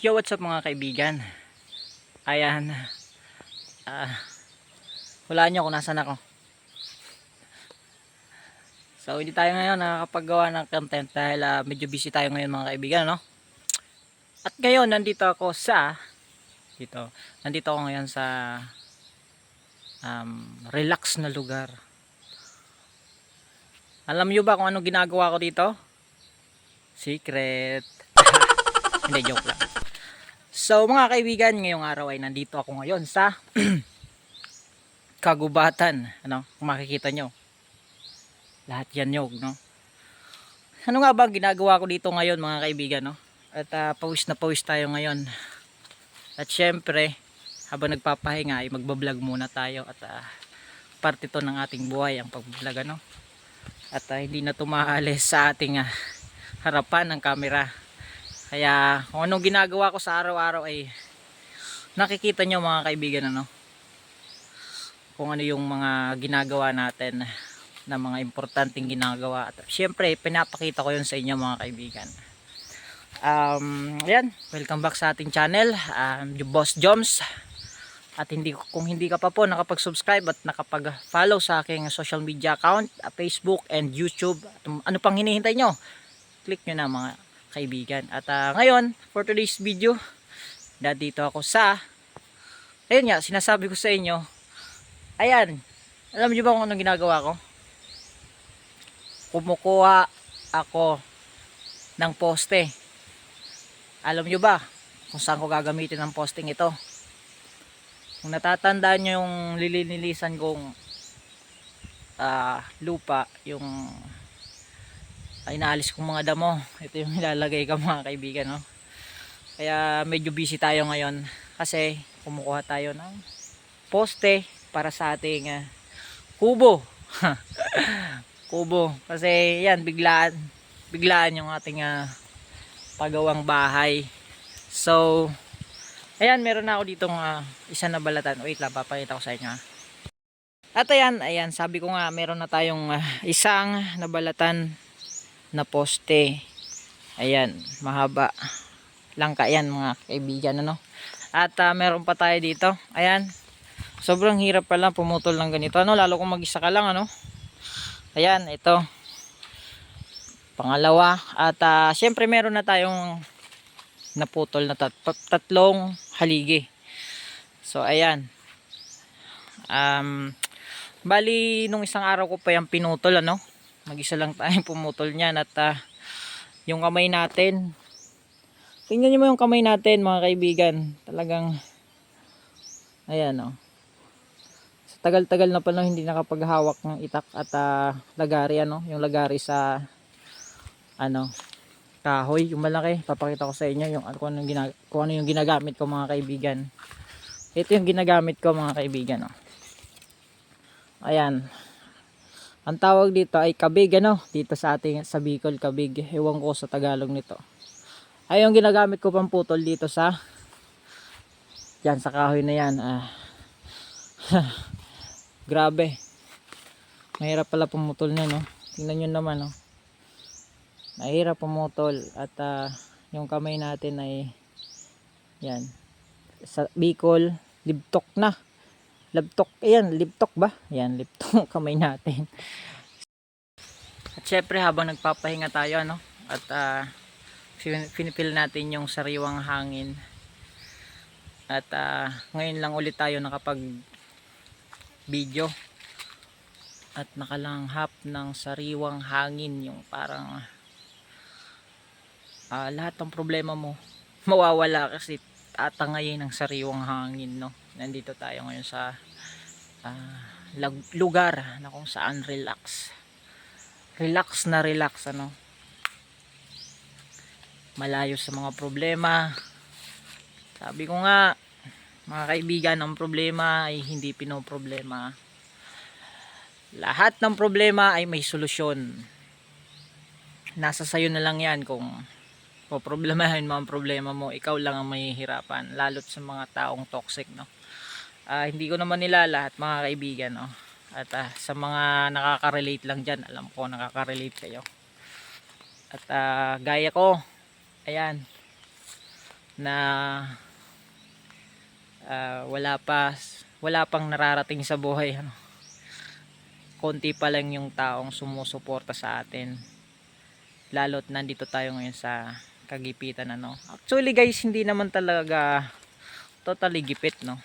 Yo, what's up mga kaibigan? Ayan, hulaan nyo kung nasan ako. So hindi tayo ngayon nakakapaggawa ng content dahil medyo busy tayo ngayon mga kaibigan, no? At ngayon nandito ako ngayon sa relax na lugar. Alam nyo ba kung anong ginagawa ko dito? Secret. Hindi, joke lang. So mga kaibigan, ngayong araw ay nandito ako ngayon sa kagubatan, ano, kung makikita nyo lahat yan nyog, no? Ano nga ba ang ginagawa ko dito ngayon mga kaibigan, no? At pawis na pawis tayo ngayon. At syempre habang nagpapahinga ay magbablog muna tayo. At parte to ng ating buhay ang pagbablog, ano? At hindi na tumaalis sa ating harapan ng camera. Kaya kung anong ginagawa ko sa araw-araw ay nakikita nyo mga kaibigan, ano? Kung ano yung mga ginagawa natin na mga importanteng ginagawa. At syempre pinapakita ko yun sa inyo mga kaibigan. Ayan, welcome back sa ating channel, yung Boss Joms. At kung hindi ka pa po nakapag-subscribe at nakapag-follow sa aking social media account, Facebook and YouTube, ano pang hinihintay nyo? Click nyo na mga kaibigan. At ngayon for today's video, dito ako sa, ayun nga, sinasabi ko sa inyo, ayan, alam nyo ba kung anong ginagawa ko? Kumukuha ako ng poste. Alam nyo ba kung saan ko gagamitin ang posting ito? Kung natatandaan nyo yung lilinilisan kong lupa, yung inaalis kong mga damo, ito yung ilalagay ko mga kaibigan, no? Kaya medyo busy tayo ngayon kasi kumukuha tayo ng poste para sa ating kubo. Kubo, kasi yan, biglaan yung ating pagawang bahay. So ayan, meron na ako ditong isa na balatan. Wait lang, papakita ko sa inyo. At ayan, sabi ko nga, meron na tayong isang nabalatan na poste. Ayan, mahaba, langka yan mga kaibigan, ano? At meron pa tayo dito. Ayan, sobrang hirap pala pumutol ng ganito, ano? Lalo kung mag-isa ka lang, ano? Ayan, ito pangalawa. At syempre meron na tayong naputol na tatlong haligi. So ayan, bali nung isang araw ko pa yung pinutol, ano? Mag-isa lang tayong pumutol niyan. At yung kamay natin, tingnan nyo mo yung kamay natin mga kaibigan, talagang ayan, oh. Tagal-tagal na pala hindi nakapaghawak ng itak at lagari, ano, yung lagari sa ano, kahoy, yung malaki. Papakita ko sa inyo yung kung ano yung ginagamit ko mga kaibigan. Ito yung ginagamit ko mga kaibigan, oh. Ayan, ang tawag dito ay kabig, ano, dito sa ating sa Bicol, kabig, ewan ko sa Tagalog nito. Ay yung ginagamit ko pang putol dito sa yan, sa kahoy na yan. Grabe, mahirap pala pumutol niya, no? Tingnan nyo naman, no? Mahirap pumutol. At yung kamay natin ay yan, sa Bicol, libtok na. Libtok, ayan, libtok ba? Yan, libtok kamay natin. At syempre habang nagpapahinga tayo, ano? At pinipil natin yung sariwang hangin. At ngayon lang ulit tayo nakapag video at nakalanghap ng sariwang hangin, yung parang lahat ng problema mo mawawala kasi tatangayin ng sariwang hangin, no? Nandito tayo ngayon sa lugar na kung saan relax na relax, ano? Malayo sa mga problema. Sabi ko nga mga kaibigan, ang problema ay hindi pinoproblema. Lahat ng problema ay may solusyon. Nasa sayo na lang yan kung poproblemahin mo ang problema mo. Ikaw lang ang mahihirapan, lalo't sa mga taong toxic, no? Hindi ko naman nila lahat mga kaibigan, no? At sa mga nakaka-relate lang dyan, alam ko nakaka-relate kayo. At gaya ko, ayan, na wala pang nararating sa buhay, ano. Konti pa lang yung taong sumusuporta sa atin, lalo't nandito tayo ngayon sa kagipitan, ano. Actually guys, hindi naman talaga totally gipit, no.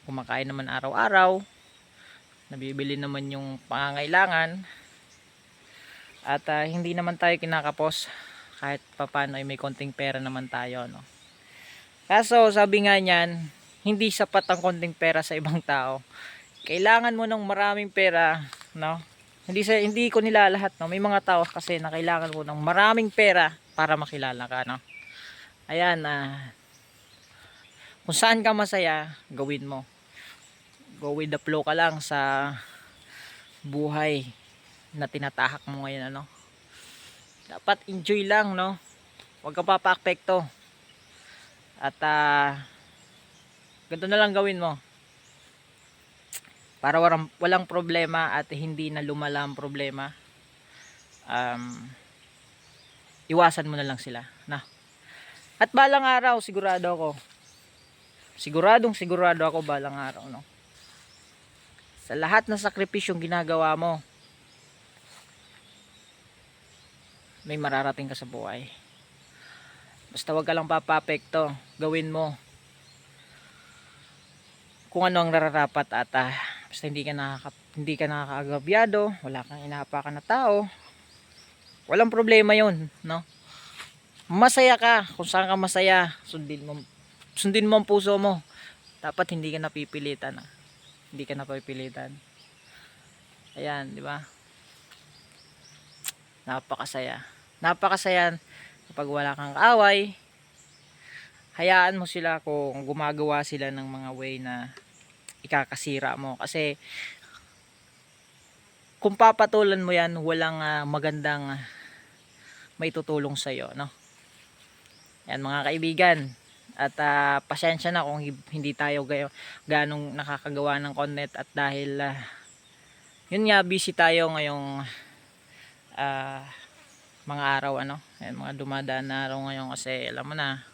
Kumakain naman araw-araw, nabibili naman yung pangangailangan, at hindi naman tayo kinakapos, kahit papano ay may konting pera naman tayo, no. Kaso sabi nga niyan, hindi sapat ang konting pera sa ibang tao. Kailangan mo ng maraming pera, no? Hindi ko nilalahat, no. May mga tao kasi na kailangan mo ng maraming pera para makilala ka, no. Ayan, kung saan ka masaya, gawin mo. Go with the flow ka lang sa buhay na tinatahak mo ngayon, ano. Dapat enjoy lang, no. Huwag ka papaapekto. At ganito na lang gawin mo para walang problema at hindi na lumala ang problema. Iwasan mo na lang sila, na. At balang araw, sigurado ako balang araw, no, sa lahat ng sakripisyong ginagawa mo, may mararating ka sa buhay. Basta wag ka lang papapekto, gawin mo kung ano ang nararapat, at basta hindi ka nakakaagabyado, wala kang inahapakan na tao, walang problema yon, no. Masaya ka kung saan ka masaya, sundin mo ang puso mo. Dapat hindi ka napipilitan, hindi ka napipilitan. Ayan, di ba? Napakasaya kapag wala kang kaaway. Hayaan mo sila kung gumagawa sila ng mga way na ikakasira mo, kasi kung papatulan mo yan, walang magandang may tutulong sa iyo, no. Yan mga kaibigan, at pasensya na kung hindi tayo ganong nakakagawa ng content, at dahil yun nga, busy tayo ngayong mga araw, ano. Yan, mga dumadaan na araw ngayon, kasi alam mo na,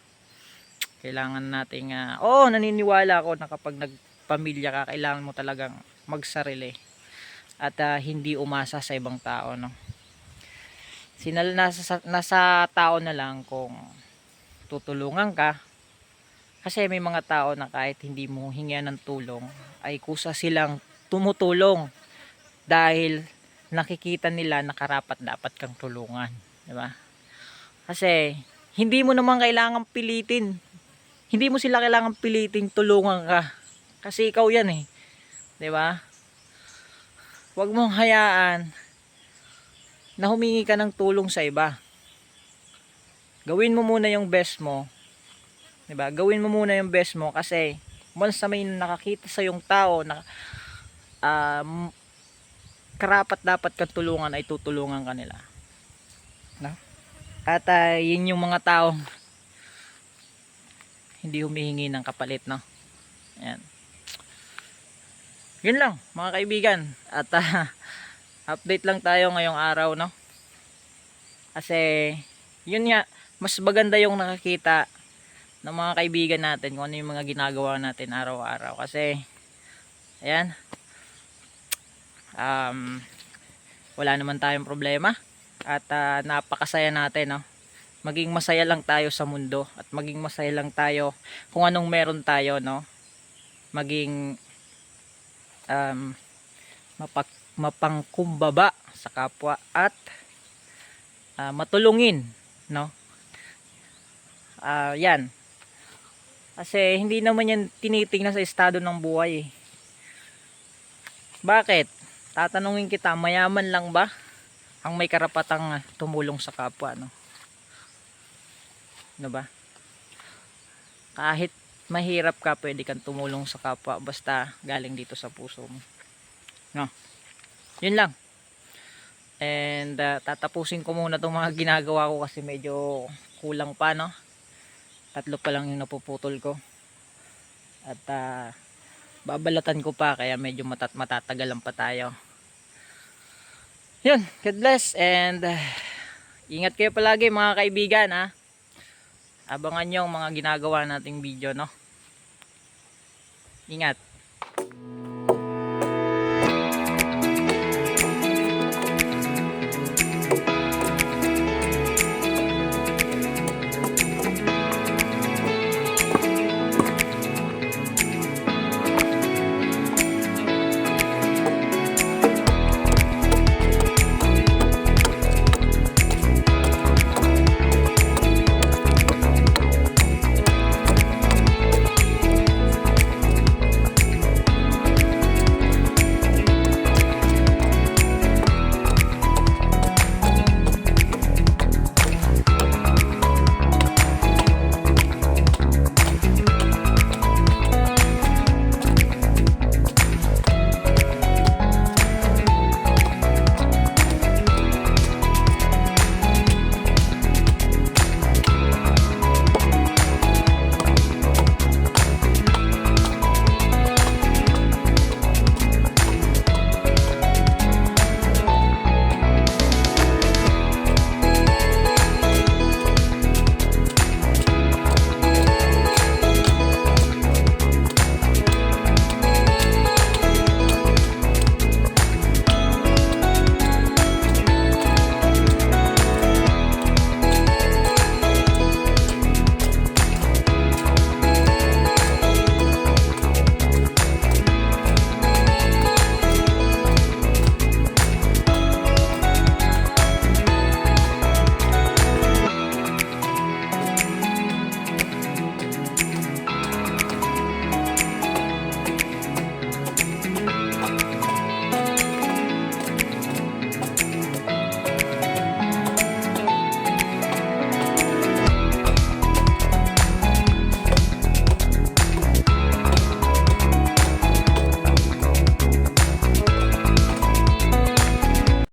kailangan nating naniniwala ako na kapag nagpamilya ka, kailangan mo talagang magsarili at hindi umasa sa ibang tao, no. Nasa tao na lang kung tutulungan ka, kasi may mga tao na kahit hindi mo hingyan ng tulong ay kusa silang tumutulong dahil nakikita nila na karapat dapat kang tulungan, di ba? Kasi hindi mo naman kailangan pilitin, hindi mo sila kailangan piliting tulungan ka, kasi ikaw yan, di ba? Huwag mong hayaan na humingi ka ng tulong sa iba. Gawin mo muna yung best mo, di ba? Gawin mo muna yung best mo, kasi once na may nakakita sa yung tao na karapat dapat kang tulungan, ay tutulungan ka nila, no? At yun yung mga taong hindi humihingi ng kapalit, no. Ayan. Yun lang mga kaibigan, at update lang tayo ngayong araw, no. Kasi yun nga, mas maganda yung nakakita ng mga kaibigan natin kung ano yung mga ginagawa natin araw-araw, kasi ayan, wala naman tayong problema, at napakasaya natin, no. Maging masaya lang tayo sa mundo, at maging masaya lang tayo kung anong meron tayo, no. Maging mapangkumbaba sa kapwa, at matulungin, no. Yan, kasi hindi naman yan tinitingnan sa estado ng buhay, Bakit? Tatanungin kita, mayaman lang ba ang may karapatang tumulong sa kapwa, no? Ano ba? Kahit mahirap ka, pwede kang tumulong sa kapwa basta galing dito sa puso mo, no? Yun lang. And tatapusin ko muna itong mga ginagawa ko kasi medyo kulang pa, no? 3 pa lang yung napuputol ko, at babalatan ko pa, kaya medyo matatagalan pa tayo. Yun, God bless, and ingat kayo palagi mga kaibigan, ha. Abangan nyo ang mga ginagawa nating video, no? Ingat.